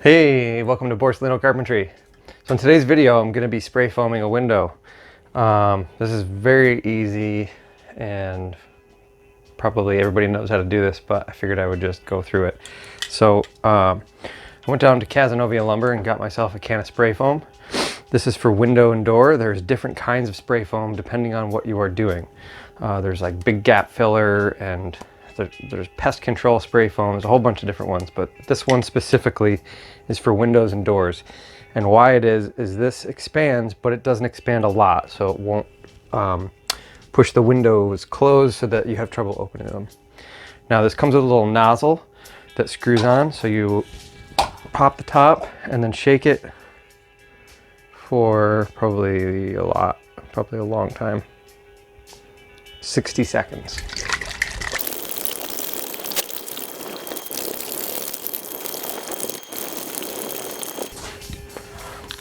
Hey, welcome to Borsellino Carpentry. So in today's video, I'm going to be spray foaming a window. This is very easy and probably everybody knows how to do this, but I figured I would just go through it. So I went down to Cazenovia Lumber and got myself a can of spray foam. This is for window and door. There's different kinds of spray foam depending on what you are doing. There's like big gap filler and there's pest control spray foam. There's a whole bunch of different ones, but this one specifically is for windows and doors. And why it is this expands, but it doesn't expand a lot, so it won't push the windows closed so that you have trouble opening them. Now this comes with a little nozzle that screws on, so you pop the top and then shake it for probably a long time. 60 seconds.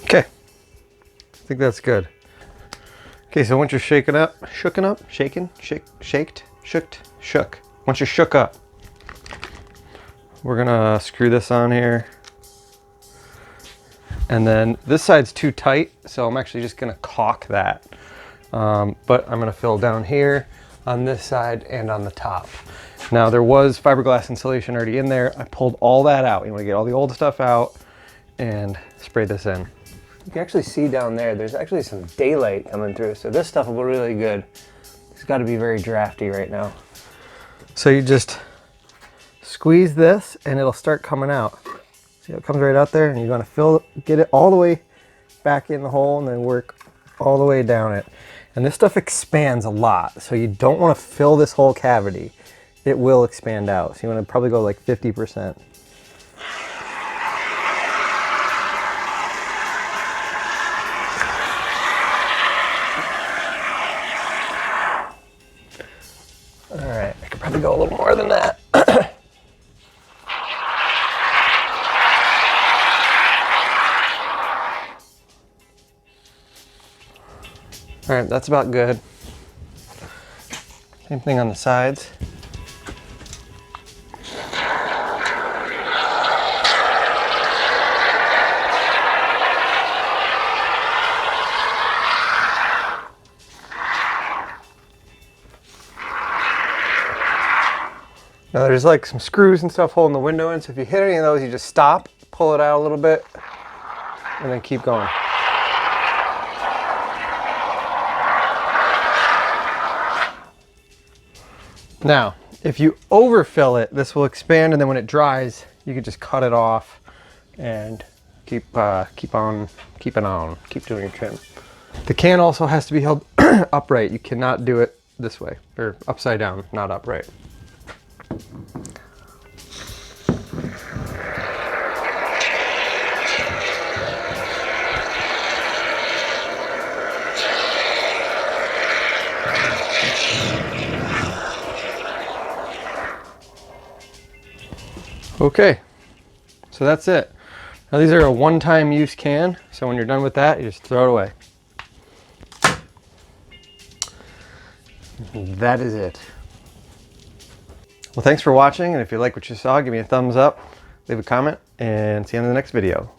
Okay, I think that's good. Okay, so once you're shook. Once you're shook up, we're gonna screw this on here. And then this side's too tight, so I'm actually just gonna caulk that. But I'm gonna fill down here on this side and on the top. Now there was fiberglass insulation already in there. I pulled all that out. You wanna get all the old stuff out and spray this in. You can actually see down there, there's actually some daylight coming through, so this stuff will be really good. It's got to be very drafty right now. So you just squeeze this and it'll start coming out. See how it comes right out there, and you're going to get it all the way back in the hole and then work all the way down it. And this stuff expands a lot, so you don't want to fill this whole cavity. It will expand out, so you want to probably go like 50%. All right, I could probably go a little more than that. All right, that's about good. Same thing on the sides. Now there's like some screws and stuff holding the window in, so if you hit any of those, you just stop, pull it out a little bit, and then keep going. Now, if you overfill it, this will expand, and then when it dries, you can just cut it off and keep doing your trim. The can also has to be held upright. You cannot do it this way, or upside down, not upright. Okay, so that's it. Now these are a one-time use can, so when you're done with that, you just throw it away. That is it. Well, thanks for watching, and if you like what you saw, give me a thumbs up, leave a comment, and see you in the next video.